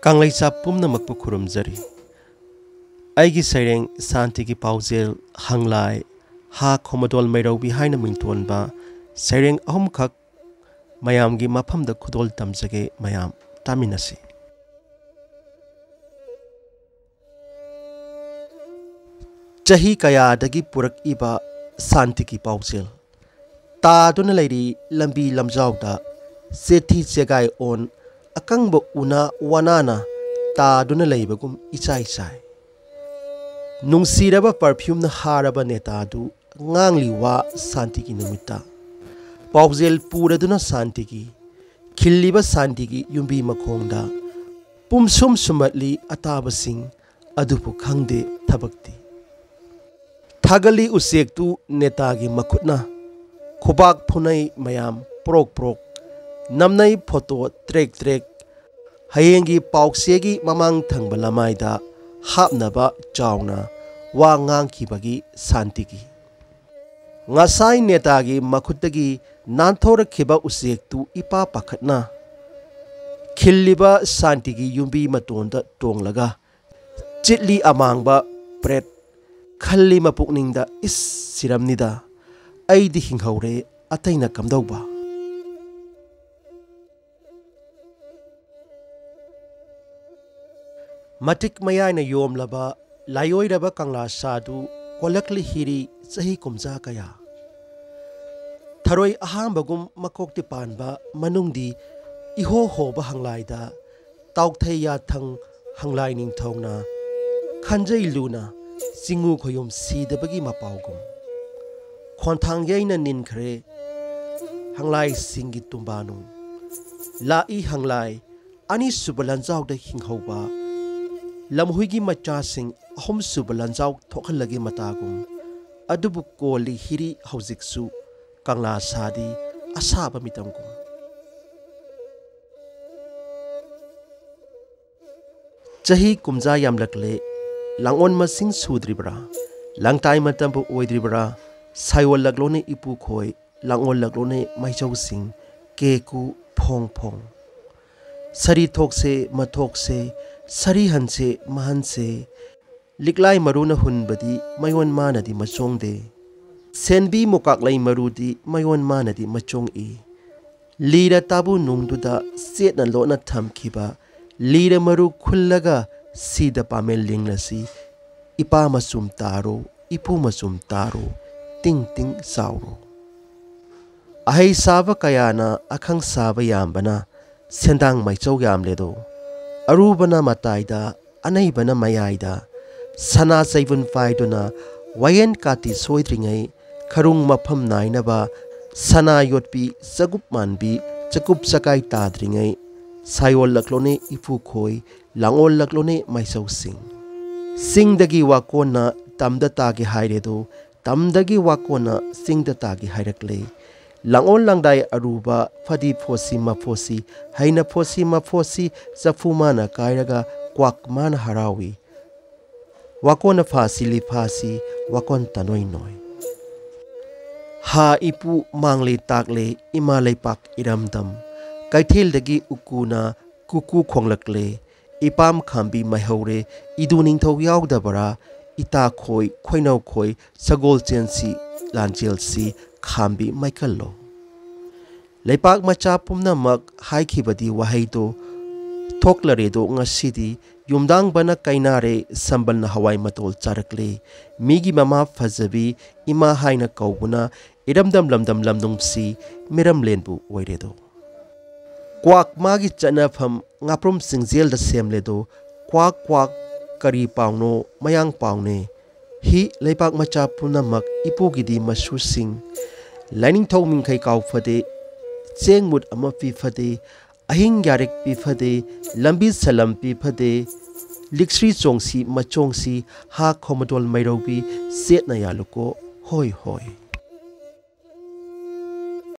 कांगलेचा पुमनमक खुरुमजरी आइगी सैरें शांति की पाउजेल हंगलाय हा खोमदोल मैरौबी हाइना मिंगथोनबा सैरें अहुमखक मयामगी मफमद खुदोल तमजगे मयाम तामिनसी। चही कयादगी पुरक इबा शांति की पाउजेल तादुन लैरी लंबी लमजाउदा सेठी चेगाय ओन अकंब उना वनाना तादुन लैबगुम इचाई चाई नुंसीरबा परफ्यूम न हारबा नेतादु ngang wa शांति की नुमिता पाउजेल पूरदुना शांति की खिल्लिबा शांति की युंबी मखोंगदा पुमसुम सुमतली अताबसिंग अदुपु खंगदे थबक्ति थागली उसेक्तु नेतागी मखुतना खुबाक फुनई मयाम प्रोक प्रोक नमनई फोटो ट्रेक ट्रेक हयेंगी पाउसेगी ममांग थंगबा लमाइदा हापनबा चावना वा ngang शांति की ngasai नेतागी मखुतगी नांथोरखिबा उसेक्तु इपा पाखतना खिल्लिबा शांति की युंबी मतोंदा टोंगलगा चिटली अमांगबा प्रेत खल्ली मपुकनिंगदा इस सिरमनिदा अइदी हिंगहौरे अतैना कमदौबा मटिक मयायना योमलबा लायोइरबा कंगला सादु कोलकली हिरी सही कुमजा कया थरोई अहांबगुम मकोक्ति पानबा मनुंगदी इहो होबा हंगलाइदा ताउथै याथंग हंगलाइ निंगथौना खंजै लुना सिंगु खोयुम सीदबगी मपाउगुम खोंथांग यैना निनखरे हंगलाइ सिंगी तुम्बानु लाई हंगलाइ अनि सुबलंजाउदा हिंगहौबा लमहुइगी मचासिंग अहुम सुबलंजाउ थोखलगी मतागुम अदुबु कोली हिरी हौजिकसु कंगला सादी असाबा मितंगुम चही कुमजा यामलकले लांगोन मसिंग सुद्रिबरा लांगताई मतंबु ओइद्रिबरा साइवल लगलोने इपु खोय लांगोन लगलोने माइजौसिंग केकु फोंग फोंग सरी थोकसे मथोकसे सरी हंसे महनसे लिकलाई मरुन हुनबदी मयोन मानदी मचोंगदे सेनबी मुकाकलाई मरुदी मयोन मानदी मचोंग ई लीरा ताबु नुंगदुदा सेतना लोना थमखिबा लीरा मरु खुल्लगा सीदा पामेल लिंगलसी इपा मसुम तारो इपु मसुम तारो तिंग तिंग सावरो अहै साबा कयाना अखंग साबा यामबना सेंदांग माइचौ यामलेदो अरुबना मताइदा अनैबना मयाइदा सना चैबुन पाइदुना वयन काति सोइद्रिङै खरुङ मफम नाइनबा सना योटपी चगुप मानबी चकुप चकाइ ताद्रिङै सायोल लक्लोने इपु खोइ लांगोल लक्लोने माइसौ सिंगदगी वाकोना तमदा तागे हाइरेदो तमदगी वाकोना सिंगदा तागे हाइरक्ले लांगोल लांगदाय अरुबा फदी फोसी मफोसी हैना फोसी मफोसी चफुमाना कायरगा क्वाक मान हरावी वाकोन फासी लिफासी वाकोन तनोय नोय हा इपु मांगले ताकले इमा लेपाक इरमदम कैथेलदगी उकुना कुकु खोंगलकले इपाम खांबी मैहौरे इदु निंथौ यावदबरा इता खोय खोइनौ खोय सगोल चेंसी लांजेलसी खांबी माइकल्लो लेपाक मचा पुमनमक हाइखिबदी वहाइदो थोकलरेदो ngasiदी युमदांग बना कैनारे संबल हवाई मतोल चारकले मीगी ममा फजबी इमा हाइना कौबुना इरमदम लमदम लमदुंगसी मिरम लेनबु ओइरेदो क्वाक मागी चनफम ngaप्रुम सिंगजेल द सेमलेदो क्वाक क्वाक करी पाउनो मयांग पाउने ही लेपाक मचा पुनमक इपुगिदी मसुसिंग लाइनिंग थौ मिंखै काउफदे चेंगमुट अमा पिफदे अहिंग यारिक पिफदे लंबी सलम पिफदे लिक्सरी चोंगसी मचोंगसी हा खोमदोल मैरौबी सेतना यालुको होय होय।